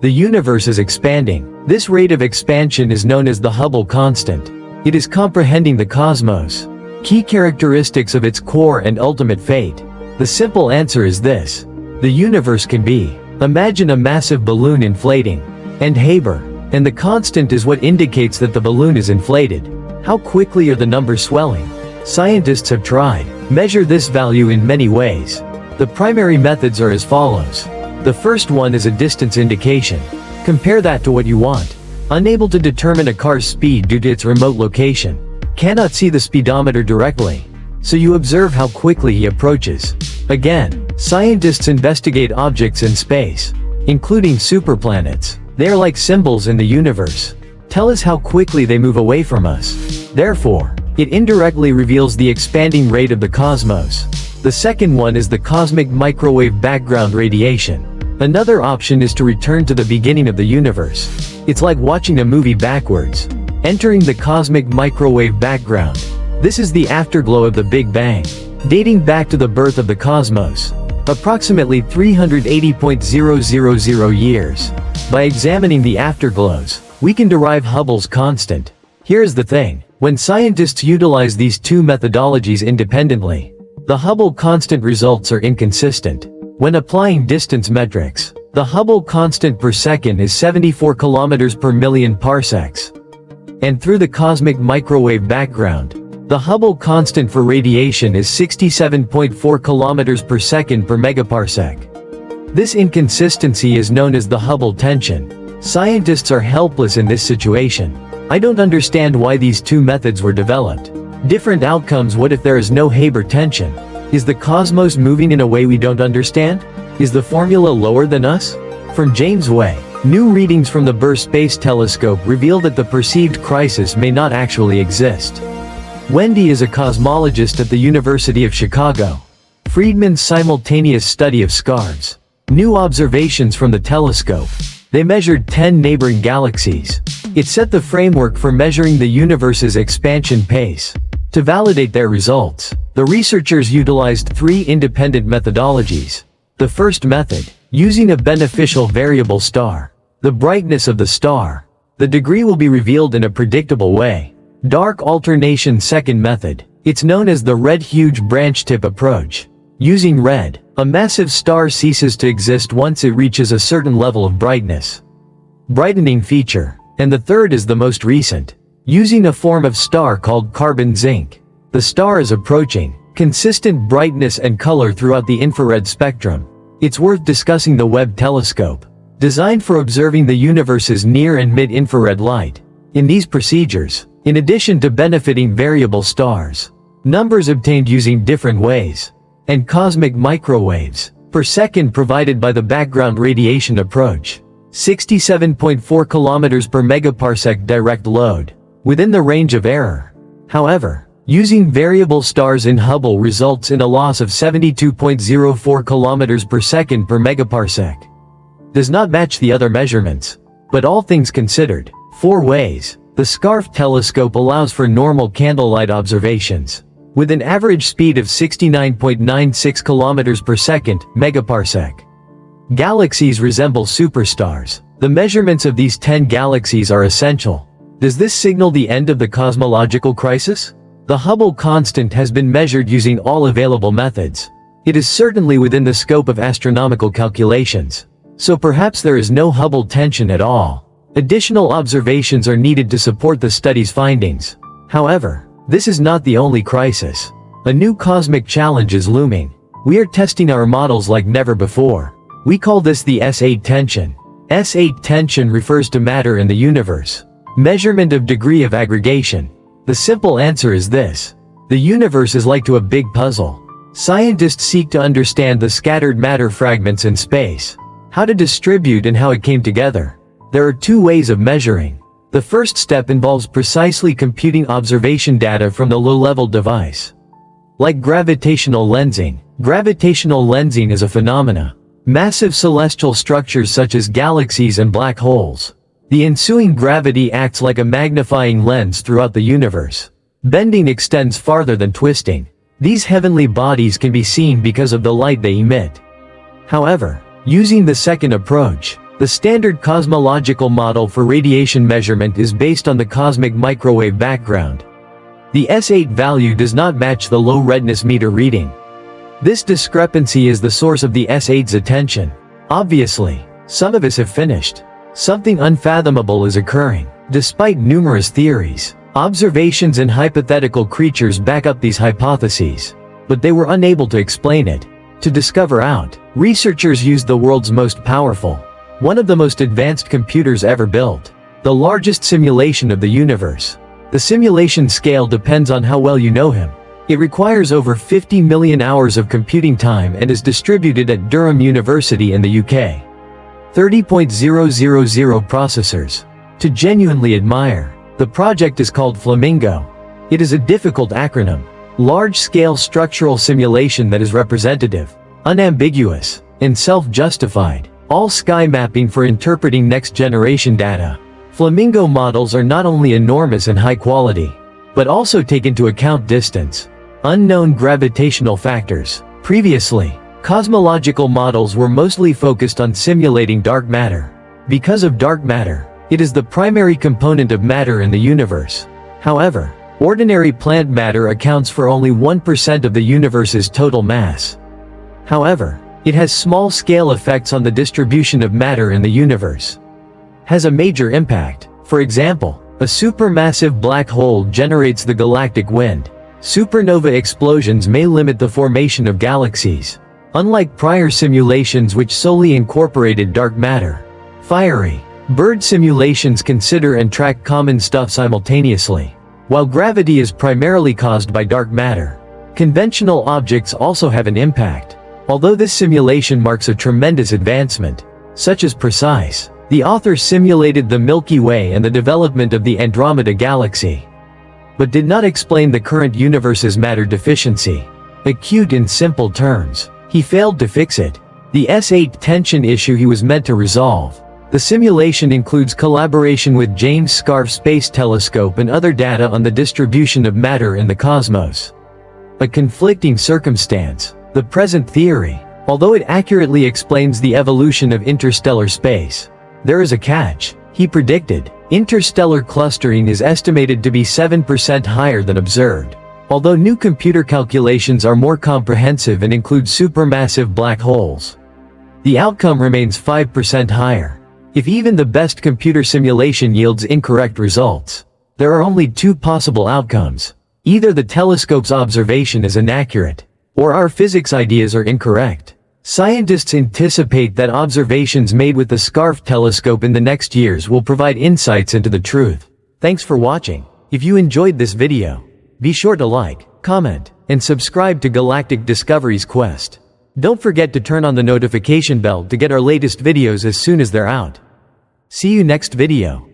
The universe is expanding. This rate of expansion is known as the Hubble constant. It is comprehending the cosmos. Key characteristics of its core and ultimate fate. The simple answer is this. The universe can be. Imagine a massive balloon inflating. And Haber. And the constant is what indicates that the balloon is inflated. How quickly are the numbers swelling? Scientists have tried. Measure this value in many ways. The primary methods are as follows. The first one is a distance indication. Compare that to what you want. Unable to determine a car's speed due to its remote location. Cannot see the speedometer directly. So you observe how quickly he approaches. Again, scientists investigate objects in space, including superplanets. They are like symbols in the universe. Tell us how quickly they move away from us. Therefore, it indirectly reveals the expanding rate of the cosmos. The second one is the cosmic microwave background radiation. Another option is to return to the beginning of the universe. It's like watching a movie backwards. Entering the cosmic microwave background. This is the afterglow of the Big Bang, dating back to the birth of the cosmos. Approximately 380.000 years. By examining the afterglows, we can derive Hubble's constant. Here's the thing. When scientists utilize these two methodologies independently, the Hubble constant results are inconsistent. When applying distance metrics, the Hubble constant per second is 74 kilometers per million parsecs. And through the cosmic microwave background, the Hubble constant for radiation is 67.4 kilometers per second per megaparsec. This inconsistency is known as the Hubble tension. Scientists are helpless in this situation. I don't understand why these two methods were developed. Different outcomes. What if there is no Haber tension? Is the cosmos moving in a way we don't understand? Is the formula lower than us? From James Webb, new readings from the Webb Space Telescope reveal that the perceived crisis may not actually exist. Wendy is a cosmologist at the University of Chicago. Friedman's simultaneous study of stars. New observations from the telescope. They measured 10 neighboring galaxies. It set the framework for measuring the universe's expansion pace. To validate their results, the researchers utilized three independent methodologies. The first method, using a beneficial variable star. The brightness of the star. The degree will be revealed in a predictable way. Dark alternation. Second method. It's known as the red huge branch tip approach. Using red, a massive star ceases to exist once it reaches a certain level of brightness. Brightening feature. And the third is the most recent. Using a form of star called carbon zinc. The star is approaching consistent brightness and color throughout the infrared spectrum. It's worth discussing the Webb telescope, designed for observing the universe's near and mid-infrared light. In these procedures, in addition to benefiting variable stars, numbers obtained using different ways, and cosmic microwaves per second provided by the background radiation approach. 67.4 kilometers per megaparsec direct load, within the range of error. However, using variable stars in Hubble results in a loss of 72.04 kilometers per second per megaparsec. Does not match the other measurements. But all things considered, 4 ways, the SCARF telescope allows for normal candlelight observations, with an average speed of 69.96 kilometers per second, megaparsec. Galaxies resemble superstars. The measurements of these 10 galaxies are essential. Does this signal the end of the cosmological crisis? The Hubble constant has been measured using all available methods. It is certainly within the scope of astronomical calculations. So perhaps there is no Hubble tension at all. Additional observations are needed to support the study's findings. However, this is not the only crisis. A new cosmic challenge is looming. We are testing our models like never before. We call this the S8 tension. S8 tension refers to matter in the universe. Measurement of degree of aggregation. The simple answer is this. The universe is like to a big puzzle. Scientists seek to understand the scattered matter fragments in space, how to distribute and how it came together. There are 2 ways of measuring. The first step involves precisely computing observation data from the low-level device. Like gravitational lensing. Gravitational lensing is a phenomena. Massive celestial structures such as galaxies and black holes. The ensuing gravity acts like a magnifying lens throughout the universe. Bending extends farther than twisting. These heavenly bodies can be seen because of the light they emit. However, using the second approach, The standard cosmological model for radiation measurement is based on the cosmic microwave background. The S8 value does not match the low redness meter reading. This discrepancy is the source of the S8's attention. Obviously, some of us have finished. Something unfathomable is occurring. Despite numerous theories, observations and hypothetical creatures back up these hypotheses, but they were unable to explain it. To discover out, researchers used the world's most powerful, one of the most advanced computers ever built, the largest simulation of the universe. The simulation scale depends on how well you know him. It requires over 50 million hours of computing time and is distributed at Durham University in the UK. 30.000 processors. To genuinely admire, the project is called Flamingo. It is a difficult acronym. Large-scale structural simulation that is representative, unambiguous, and self-justified. All sky mapping for interpreting next-generation data. Flamingo models are not only enormous and high quality, but also take into account distance, unknown gravitational factors. Previously, cosmological models were mostly focused on simulating dark matter. Because of dark matter, it is the primary component of matter in the universe. However, ordinary plant matter accounts for only 1% of the universe's total mass. However, it has small-scale effects on the distribution of matter in the universe. Has a major impact. For example, a supermassive black hole generates the galactic wind. Supernova explosions may limit the formation of galaxies. Unlike prior simulations which solely incorporated dark matter. Fiery bird simulations consider and track common stuff simultaneously. While gravity is primarily caused by dark matter, conventional objects also have an impact. Although this simulation marks a tremendous advancement, such as precise, the author simulated the Milky Way and the development of the Andromeda galaxy, but did not explain the current universe's matter deficiency. Acute in simple terms, he failed to fix it. The S8 tension issue he was meant to resolve. The simulation includes collaboration with James Webb Space Telescope and other data on the distribution of matter in the cosmos. A conflicting circumstance. The present theory, although it accurately explains the evolution of interstellar space, there is a catch. He predicted, interstellar clustering is estimated to be 7% higher than observed. Although new computer calculations are more comprehensive and include supermassive black holes, the outcome remains 5% higher. If even the best computer simulation yields incorrect results, there are only two possible outcomes. Either the telescope's observation is inaccurate, or our physics ideas are incorrect. Scientists anticipate that observations made with the SCARF telescope in the next years will provide insights into the truth. Thanks for watching. If you enjoyed this video, be sure to like, comment, and subscribe to Galactic Discoveries Quest. Don't forget to turn on the notification bell to get our latest videos as soon as they're out. See you next video.